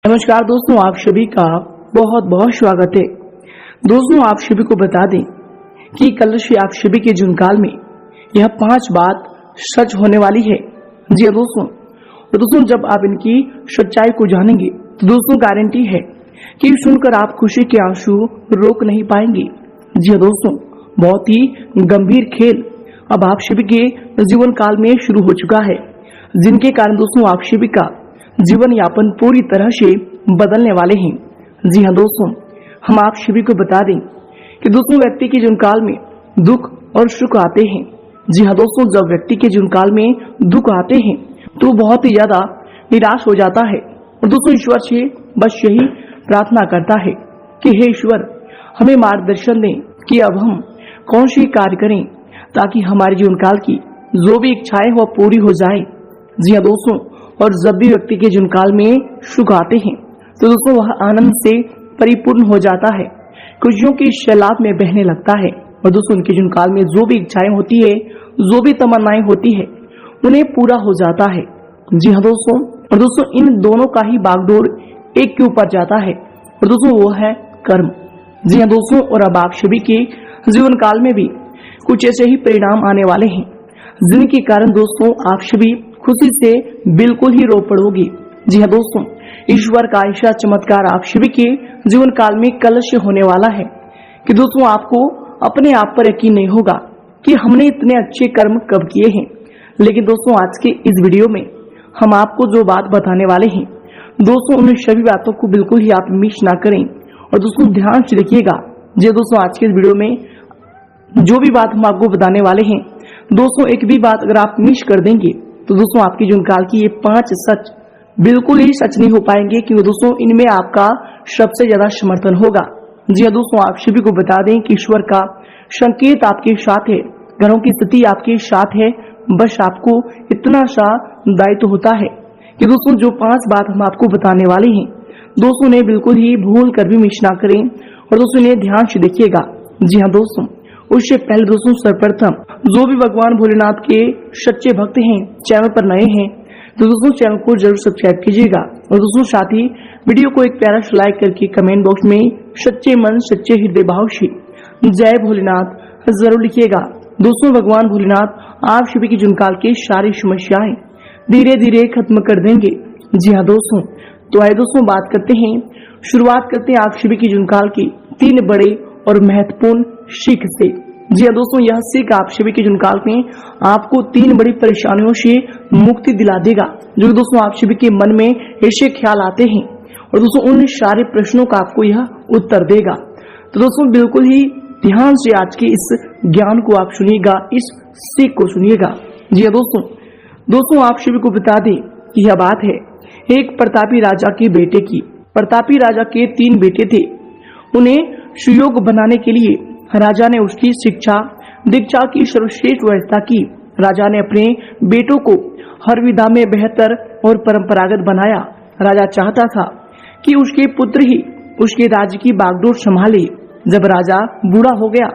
नमस्कार दोस्तों, आप सभी का बहुत बहुत स्वागत है। दोस्तों, आप सभी को बता दें कि कल से आप सभी के जून काल में यह 5 बात सच होने वाली है। जी हाँ दोस्तों, जब आप इनकी सच्चाई को जानेंगे तो दोस्तों गारंटी है कि सुनकर आप खुशी के आंसू रोक नहीं पाएंगे। जी हाँ दोस्तों, बहुत ही गंभीर खेल अब आप सभी के जीवन काल में शुरू हो चुका है, जिनके कारण दोस्तों आप सभी का जीवन यापन पूरी तरह से बदलने वाले हैं। जी हाँ दोस्तों, हम आप सभी को बता दें कि दोस्तों व्यक्ति के जीवन काल में दुख और सुख आते हैं। जी हाँ दोस्तों, जब व्यक्ति के जीवन काल में दुख आते हैं तो बहुत ही ज्यादा निराश हो जाता है और दोस्तों ईश्वर से बस यही प्रार्थना करता है कि हे ईश्वर, हमें मार्गदर्शन दें कि अब हम कौन सी कार्य करें ताकि हमारे जीवन काल की जो भी इच्छाएं वो पूरी हो जाए। जी हाँ दोस्तों, और जब भी व्यक्ति के जीवन काल में सुख आते हैं तो दोस्तों वह आनंद से परिपूर्ण हो जाता है, खुशियों की सैलाब में बहने लगता है और दोस्तों उनके जीवन काल में जो भी इच्छाएं होती है, जो भी तमन्नाएं होती है, उन्हें पूरा हो जाता है। जी हाँ दोस्तों, और दोस्तों इन दोनों का ही बागडोर एक के ऊपर जाता है और दोस्तों वो है कर्म। जी हाँ दोस्तों, और अब आप सभी के जीवन काल में भी कुछ ऐसे ही परिणाम आने वाले हैं जिनके कारण दोस्तों आप सभी खुशी से बिल्कुल ही रो पड़ोगे। जी हाँ दोस्तों, ईश्वर का ऐसा चमत्कार आप सभी के जीवन काल में कल से होने वाला है कि दोस्तों आपको अपने आप पर यकीन नहीं होगा कि हमने इतने अच्छे कर्म कब किए हैं। लेकिन दोस्तों आज के इस वीडियो में हम आपको जो बात बताने वाले हैं दोस्तों, उन सभी बातों को बिल्कुल ही आप मिस ना करें और दोस्तों ध्यान से देखिएगा। जी दोस्तों, आज के इस वीडियो में जो भी बात हम आपको बताने वाले हैं दोस्तों, एक भी बात अगर आप मिस कर देंगे तो दोस्तों आपकी जीवन काल की ये 5 सच बिल्कुल ही सच नहीं हो पाएंगे, क्योंकि दोस्तों इनमें आपका सबसे ज्यादा समर्थन होगा। जी हाँ दोस्तों, आप सभी को बता दें कि ईश्वर का संकेत आपके साथ है, घरों की स्थिति आपके साथ है। बस आपको इतना सा दायित्व होता है कि दोस्तों जो 5 बात हम आपको बताने वाले हैं दोस्तों ने बिल्कुल ही भूल कर भी मिस ना करें और दोस्तों इन्हें ध्यान से देखिएगा। जी हाँ दोस्तों, उससे पहले दोस्तों सर्वप्रथम जो भी भगवान भोलेनाथ के सच्चे भक्त हैं, चैनल पर नए हैं तो दोस्तों चैनल को जरूर सब्सक्राइब कीजिएगा और दोस्तों साथ ही वीडियो को एक प्यारा सा लाइक करके कमेंट बॉक्स में सच्चे मन सच्चे हृदय भाव से जय भोलेनाथ जरूर लिखिएगा। दोस्तों भगवान भोलेनाथ आप सभी की जीवन काल की सारी समस्याएं धीरे धीरे खत्म कर देंगे। जी हाँ दोस्तों, तो आइए दोस्तों बात करते हैं, शुरुआत करते हैं आप सभी की जीवन काल की 3 बड़े और महत्वपूर्ण सीख से। जी हाँ दोस्तों, यह सीख आप सभी के जीवन काल में आपको 3 बड़ी परेशानियों से मुक्ति दिला देगा, जो दोस्तों आप सभी के मन में ऐसे ख्याल आते हैं और दोस्तों उन सारे प्रश्नों का आपको यह उत्तर देगा। तो दोस्तों बिल्कुल ही ध्यान से आज के इस ज्ञान को आप सुनिएगा, इस सीख को सुनिएगा। जी हाँ दोस्तों आप सभी को बता दें कि यह बात है एक प्रतापी राजा के बेटे की। प्रतापी राजा के 3 बेटे थे। उन्हें सुयोग बनाने के लिए राजा ने उसकी शिक्षा दीक्षा की सर्वश्रेष्ठ व्यवस्था की। राजा ने अपने बेटों को हर विधा में बेहतर और परंपरागत बनाया। राजा चाहता था कि उसके पुत्र ही उसके राज्य की बागडोर संभाले। जब राजा बूढ़ा हो गया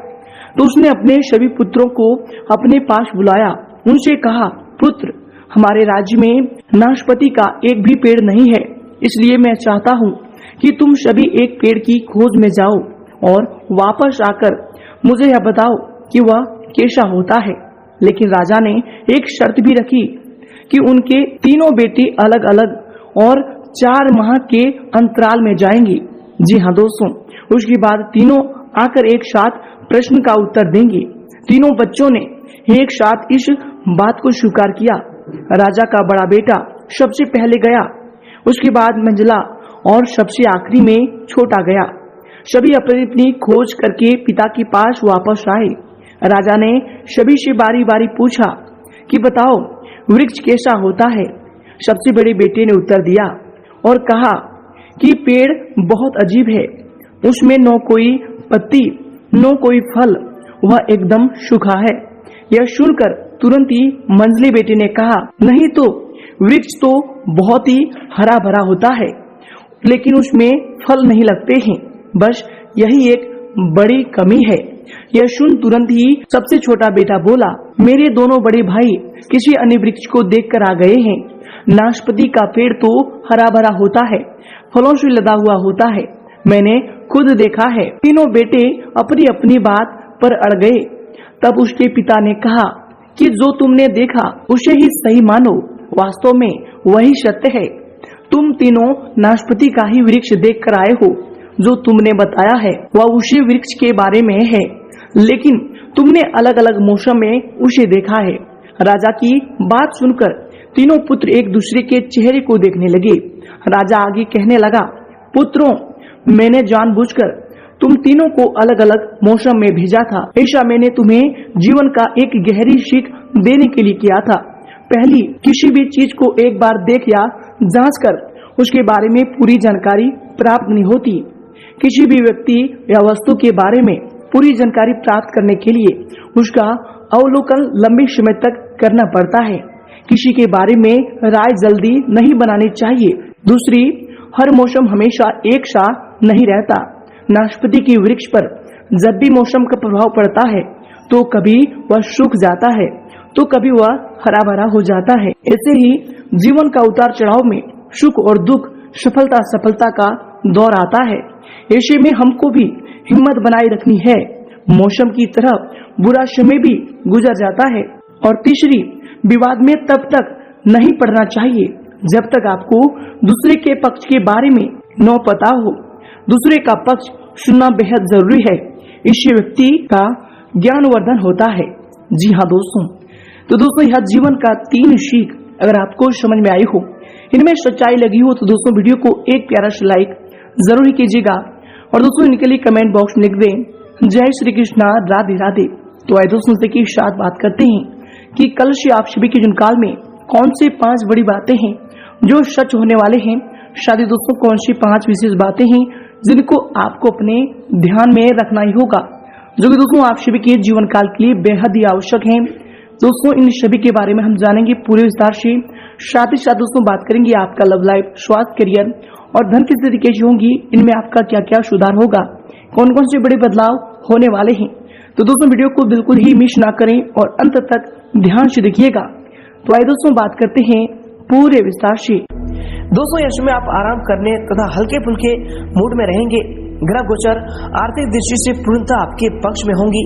तो उसने अपने सभी पुत्रों को अपने पास बुलाया। उनसे कहा, पुत्र, हमारे राज्य में नाशपाती का एक भी पेड़ नहीं है, इसलिए मैं चाहता हूँ कि तुम सभी एक पेड़ की खोज में जाओ और वापस आकर मुझे यह बताओ कि वह कैसा होता है। लेकिन राजा ने एक शर्त भी रखी कि उनके 3 बेटे अलग अलग और 4 माह के अंतराल में जाएंगे। जी हाँ दोस्तों, उसके बाद तीनों आकर एक साथ प्रश्न का उत्तर देंगे। 3 बच्चों ने एक साथ इस बात को स्वीकार किया। राजा का बड़ा बेटा सबसे पहले गया, उसके बाद मंझला और सबसे आखिरी में छोटा गया। सभी अपनी अपनी खोज करके पिता के पास वापस आए। राजा ने सभी से बारी बारी पूछा कि बताओ वृक्ष कैसा होता है। सबसे बड़े बेटे ने उत्तर दिया और कहा कि पेड़ बहुत अजीब है, उसमें न कोई पत्ती न कोई फल, वह एकदम सूखा है। यह सुनकर तुरंत ही मंझले बेटे ने कहा, नहीं तो वृक्ष तो बहुत ही हरा भरा होता है, लेकिन उसमें फल नहीं लगते हैं, बस यही एक बड़ी कमी है। यह सुन तुरंत ही सबसे छोटा बेटा बोला, मेरे दोनों बड़े भाई किसी अन्य वृक्ष को देखकर आ गए हैं। नाशपाती का पेड़ तो हरा भरा होता है, फलों से लदा हुआ होता है। मैंने खुद देखा है। तीनों बेटे अपनी अपनी बात पर अड़ गए। तब उसके पिता ने कहा कि जो तुमने देखा उसे ही सही मानो, वास्तव में वही सत्य है। तुम तीनों नाशपाती का ही वृक्ष देख कर आए हो। जो तुमने बताया है वह उसी वृक्ष के बारे में है, लेकिन तुमने अलग अलग मौसम में उसे देखा है। राजा की बात सुनकर तीनों पुत्र एक दूसरे के चेहरे को देखने लगे। राजा आगे कहने लगा, पुत्रों, मैंने जानबूझकर तुम तीनों को अलग अलग मौसम में भेजा था। ऐसा मैंने तुम्हें जीवन का एक गहरी सीख देने के लिए किया था। पहली, किसी भी चीज को एक बार देख या जांच कर उसके बारे में पूरी जानकारी प्राप्त नहीं होती। किसी भी व्यक्ति या वस्तु के बारे में पूरी जानकारी प्राप्त करने के लिए उसका अवलोकन लंबे समय तक करना पड़ता है। किसी के बारे में राय जल्दी नहीं बनानी चाहिए। दूसरी, हर मौसम हमेशा एक सा नहीं रहता। नाशपाती के वृक्ष पर जब भी मौसम का प्रभाव पड़ता है तो कभी वह सूख जाता है तो कभी वह हरा भरा हो जाता है। ऐसे ही जीवन का उतार चढ़ाव में सुख और दुख, सफलता असफलता का दौर आता है। ऐसे में हमको भी हिम्मत बनाए रखनी है। मौसम की तरह बुरा समय भी गुजर जाता है। और तीसरी, विवाद में तब तक नहीं पड़ना चाहिए जब तक आपको दूसरे के पक्ष के बारे में न पता हो। दूसरे का पक्ष सुनना बेहद जरूरी है। इससे व्यक्ति का ज्ञानवर्धन होता है। जी हाँ दोस्तों, तो दोस्तों यह जीवन का 3 सीख अगर आपको समझ में आई हो, इनमें सच्चाई लगी हो, तो दोस्तों वीडियो को एक प्यारा सा लाइक जरूर ही कीजिएगा। और दोस्तों इनके लिए कमेंट बॉक्स में लिख दें, जय श्री कृष्णा, राधे राधे। तो आइए दोस्तों से की साथ बात करते हैं कि कल से आप सभी के जुनकाल में कौन सी 5 बड़ी बातें हैं जो सच होने वाले हैं। शादी दोस्तों कौन सी 5 विशेष बातें हैं जिनको आपको अपने ध्यान में रखना ही होगा, जो कि दोस्तों आप सभी के जीवन काल के लिए बेहद ही आवश्यक है। दोस्तों इन सभी के बारे में हम जानेंगे पूरे विस्तार से। साथ ही साथ दोस्तों बात करेंगे आपका लव लाइफ, स्वास्थ्य, करियर और धन की स्थिति कैसी होंगी, इनमें आपका क्या क्या सुधार होगा, कौन कौन से बड़े बदलाव होने वाले हैं। तो दोस्तों वीडियो को बिल्कुल ही मिस ना करें और अंत तक ध्यान से देखिएगा। तो आइए दोस्तों बात करते हैं पूरे विस्तार से। दोस्तों इसमें आप आराम करने तथा हल्के फुल्के मूड में रहेंगे। ग्रह गोचर आर्थिक दृष्टि से पूर्णतः आपके पक्ष में होंगी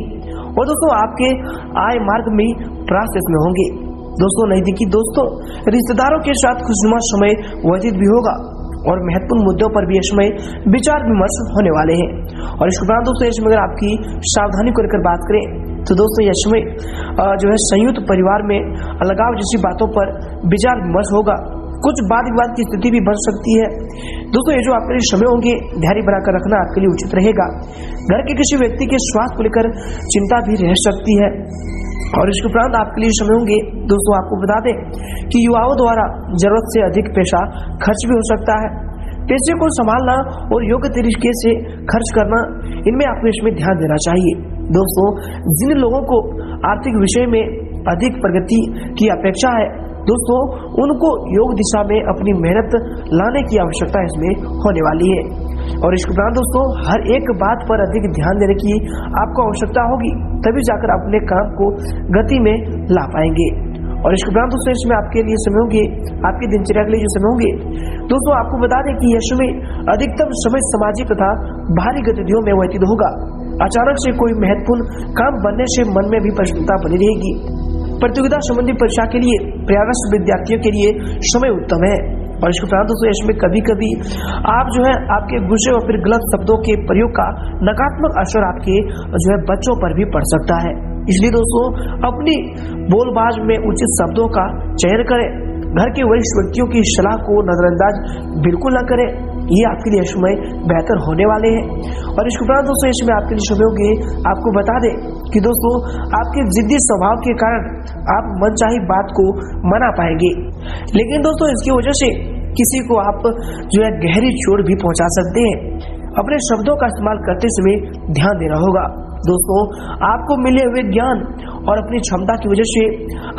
और दोस्तों आपके आय मार्ग में प्रोसेस में होंगे। दोस्तों नजदीकी दोस्तों, रिश्तेदारों के साथ खुशनुमा समय व्यतीत भी होगा और महत्वपूर्ण मुद्दों पर भी इसमें विचार विमर्श होने वाले हैं। और इसके बाद दोस्तों इसमें अगर आपकी सावधानी को लेकर बात करें तो दोस्तों इसमें जो है संयुक्त परिवार में अलगाव जैसी बातों पर विचार विमर्श होगा। कुछ वाद विवाद की स्थिति भी बन सकती है। दोस्तों ये जो आपके लिए समय होंगे, धैर्य बनाकर रखना आपके लिए उचित रहेगा। घर के किसी व्यक्ति के स्वास्थ्य को लेकर चिंता भी रह सकती है। और इसके उपरांत आपके लिए समय होंगे दोस्तों, आपको बता दें कि युवाओं द्वारा जरूरत से अधिक पैसा खर्च भी हो सकता है। पैसे को संभालना और योग्य तरीके से खर्च करना, इनमें आपको इसमें ध्यान देना चाहिए। दोस्तों जिन लोगों को आर्थिक विषय में अधिक प्रगति की अपेक्षा है, दोस्तों उनको योग दिशा में अपनी मेहनत लाने की आवश्यकता इसमें होने वाली है। और इसके उपरांत दोस्तों हर एक बात पर अधिक ध्यान देने की आपको आवश्यकता होगी, तभी जाकर अपने काम को गति में ला पाएंगे। और इसके उपरांत दोस्तों इसमें आपके लिए समय होंगे, आपकी दिनचर्या के लिए जो समय होंगे, दोस्तों आपको बता दें कि यह समय अधिकतम समय सामाजिक तथा बाहरी गतिविधियों में व्यतीत होगा। अचानक से कोई महत्वपूर्ण काम बनने से मन में भी प्रसन्नता बनी रहेगी। प्रतियोगिता संबंधी परीक्षा के लिए प्रयासरत विद्यार्थियों के लिए समय उत्तम है। और इसके उपरांत दोस्तों इसमें कभी कभी आप जो है आपके गुस्से और फिर गलत शब्दों के प्रयोग का नकारात्मक असर आपके जो है बच्चों पर भी पड़ सकता है। इसलिए दोस्तों अपनी बोलबाज में उचित शब्दों का चयन करें। घर के वरिष्ठ व्यक्तियों की सलाह को नजरअंदाज बिल्कुल न करें, ये आपके लिए समय बेहतर होने वाले हैं। और इसके उपरांत दोस्तों इसमें आपके लिए समय होंगे, आपको बता दें कि दोस्तों आपके जिद्दी स्वभाव के कारण आप मनचाही बात को मना पाएंगे, लेकिन दोस्तों इसकी वजह से किसी को आप जो है गहरी चोट भी पहुंचा सकते हैं। अपने शब्दों का इस्तेमाल करते समय ध्यान देना होगा। दोस्तों आपको मिले हुए ज्ञान और अपनी क्षमता की वजह से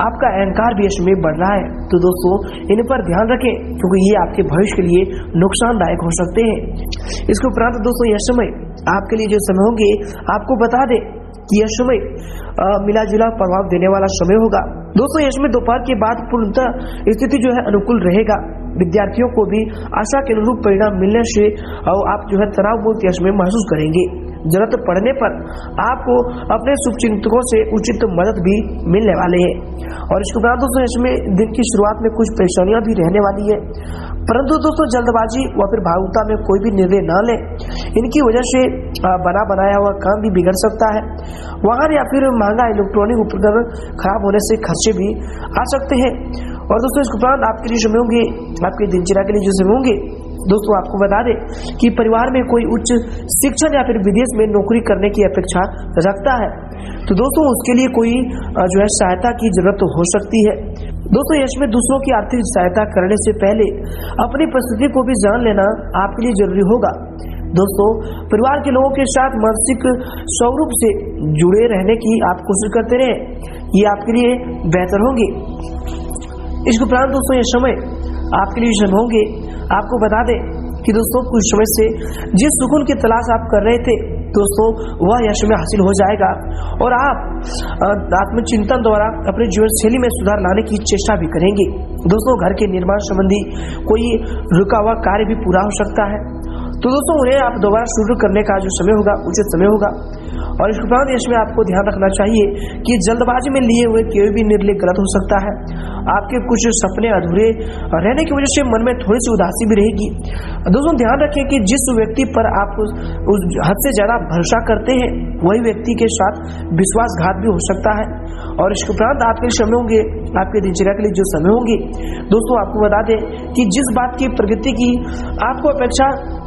आपका अहंकार भी इसमें बढ़ रहा है, तो दोस्तों इन पर ध्यान रखें क्योंकि ये आपके भविष्य के लिए नुकसानदायक हो सकते हैं। इसके उपरांत दोस्तों यह समय आपके लिए जो समय होंगे, आपको बता दें कि यह समय मिला जुला प्रभाव देने वाला समय होगा। दोस्तों इसमें दोपहर के बाद पूर्णतः स्थिति जो है अनुकूल रहेगा। विद्यार्थियों को भी आशा के अनुरूप परिणाम मिलने से आप जो है तनाव मुक्त यश में महसूस करेंगे। जरूरत पड़ने पर आपको अपने शुभचिंतकों से उचित मदद भी मिलने वाले है। और इसके बाद दोस्तों इसमें दिन की शुरुआत में कुछ परेशानियां भी रहने वाली है, परंतु दोस्तों जल्दबाजी व फिर भावुकता में कोई भी निर्णय न लें। इनकी वजह से बना बनाया हुआ काम भी बिगड़ सकता है। वाहन या फिर महंगा इलेक्ट्रॉनिक उपकरण खराब होने से खर्चे भी आ सकते हैं। और दोस्तों इसके उपरांत आपके लिए समय होंगे, आपकी दिनचर्या के लिए जो समय होंगे, दोस्तों आपको बता दें कि परिवार में कोई उच्च शिक्षण या फिर विदेश में नौकरी करने की अपेक्षा रखता है, तो दोस्तों उसके लिए कोई जो है सहायता की जरूरत हो सकती है। दोस्तों इसमें दूसरों की आर्थिक सहायता करने से पहले अपनी परिस्थिति को भी जान लेना आपके लिए जरूरी होगा। दोस्तों परिवार के लोगों के साथ मानसिक स्वरूप से जुड़े रहने की आप कोशिश करते रहे, ये आपके लिए बेहतर होंगे। इसके उपरांत दोस्तों ये समय आपके लिए समय होंगे, आपको बता दें कि दोस्तों कुछ समय से जिस सुकून की तलाश आप कर रहे थे दोस्तों वह यश में हासिल हो जाएगा और आप आत्मचिंतन द्वारा अपने जीवन शैली में सुधार लाने की चेष्टा भी करेंगे। दोस्तों घर के निर्माण संबंधी कोई रुका हुआ कार्य भी पूरा हो सकता है, तो दोस्तों उन्हें आप दोबारा शुरू करने का जो समय होगा उचित समय होगा। और इसके उपरांत इसमें आपको ध्यान रखना चाहिए कि जल्दबाजी में लिए हुए कोई भी निर्णय गलत हो सकता है। आपके कुछ सपने अधूरे रहने की वजह से मन में थोड़ी सी उदासी भी रहेगी। दोस्तों ध्यान रखें कि जिस व्यक्ति पर आप हद से ज्यादा भरोसा करते हैं वही व्यक्ति के साथ विश्वासघात भी हो सकता है। और इसके उपरांत आपके समय होंगे, आपके दिनचर्या के लिए जो समय होंगे, दोस्तों आपको बता दें कि जिस बात की प्रगति की आपको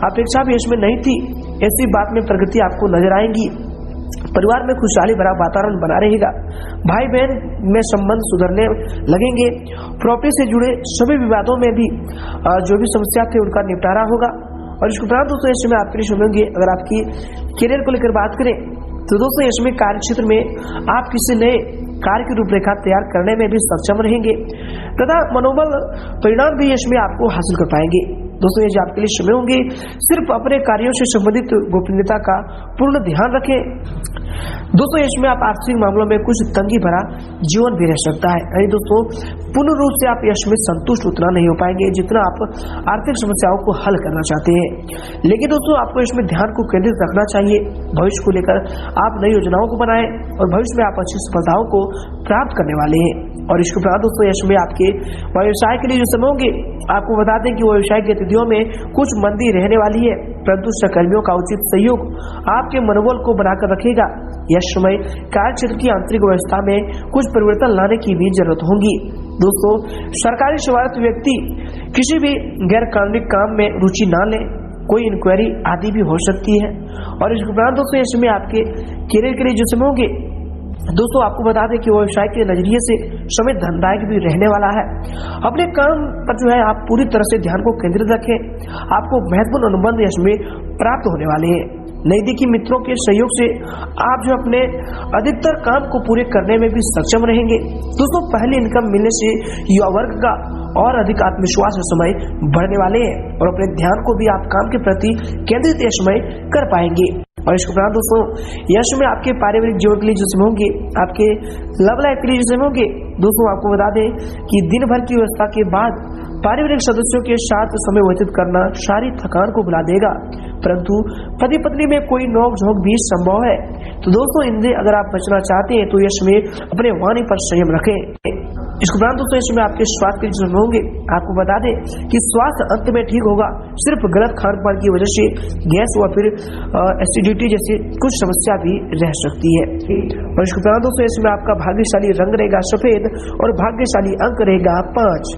अपेक्षा भी इसमें नहीं थी, ऐसी बात में प्रगति आपको नजर आएंगी। परिवार में खुशहाली भरा वातावरण बना रहेगा। भाई बहन में संबंध सुधरने लगेंगे। प्रॉपर्टी से जुड़े सभी विवादों में भी जो भी समस्या थे उनका निपटारा होगा। और इसके उपरांत दोस्तों इसमें आपके लिए सुनेंगे, अगर आपकी करियर को लेकर बात करें तो दोस्तों इसमें कार्य क्षेत्र में आप किसी नए कार्य की रूपरेखा तैयार करने में भी सक्षम रहेंगे तथा मनोबल परिणाम भी इसमें आपको हासिल कर पाएंगे। दोस्तों ये जो आपके लिए समय होंगे, सिर्फ अपने कार्यों से संबंधित गोपनीयता का पूर्ण ध्यान रखें। दोस्तों इसमें आप आर्थिक मामलों में कुछ तंगी भरा जीवन भी रह सकता है, यानी दोस्तों पूर्ण रूप से आप यश में संतुष्ट उतना नहीं हो पाएंगे जितना आप आर्थिक समस्याओं को हल करना चाहते हैं। लेकिन दोस्तों आपको इसमें ध्यान को केंद्रित रखना चाहिए। भविष्य को लेकर आप नई योजनाओं को बनाएं और भविष्य में आप अच्छी सफलताओं को प्राप्त करने वाले हैं। और इसके उपरांत दोस्तों यश में आपके व्यवसाय के लिए जो समय होंगे, आपको बता दें कि व्यवसाय की गतिविधियों में कुछ मंदी रहने वाली है, परंतु सहकर्मियों का उचित सहयोग आपके मनोबल को बनाकर रखेगा। यह समय कार्य क्षेत्र की आंतरिक व्यवस्था में कुछ परिवर्तन लाने की भी जरूरत होगी। दोस्तों सरकारी सेवारत व्यक्ति किसी भी गैर कानूनी काम में रुचि न लें, कोई इंक्वायरी आदि भी हो सकती है। और इसके उपरांत दोस्तों इसमें आपके करियर के लिए जो समय होंगे, दोस्तों आपको बता दें कि व्यवसाय के नजरिए से समय धनदायक भी रहने वाला है। अपने काम पर जो है आप पूरी तरह से ध्यान को केंद्रित रखें, आपको महत्वपूर्ण अनुबंध इसमें प्राप्त होने वाले हैं। नजदीकी मित्रों के सहयोग से आप जो अपने अधिकतर काम को पूरे करने में भी सक्षम रहेंगे। दोस्तों पहली इनकम मिलने से युवा वर्ग का और अधिक आत्मविश्वास समय बढ़ने वाले हैं और अपने ध्यान को भी आप काम के प्रति केंद्रित यह समय कर पाएंगे। और इसके उपरांत दोस्तों यश में आपके पारिवारिक जीवन के लिए जो समय होंगे, आपके लव लाइफ के लिए जो समय होंगे, दोस्तों आपको बता दें कि दिन भर की व्यवस्था के बाद पारिवारिक सदस्यों के साथ समय व्यतीत करना शारीरिक थकान को भुला देगा, परंतु पति पत्नी में कोई नोक झोंक भी संभव है। तो दोस्तों इनसे अगर आप बचना चाहते हैं तो यश में अपने वाणी पर संयम रखें। इसके उपरांत दोस्तों इसमें आपके स्वास्थ्य के लिए होंगे, आपको बता दें कि स्वास्थ्य अंत में ठीक होगा, सिर्फ गलत खान पान की वजह से गैस व फिर एसिडिटी जैसी कुछ समस्या भी रह सकती है। और इसके उपरांत दोस्तों इसमें आपका भाग्यशाली रंग रहेगा सफेद और भाग्यशाली अंक रहेगा 5।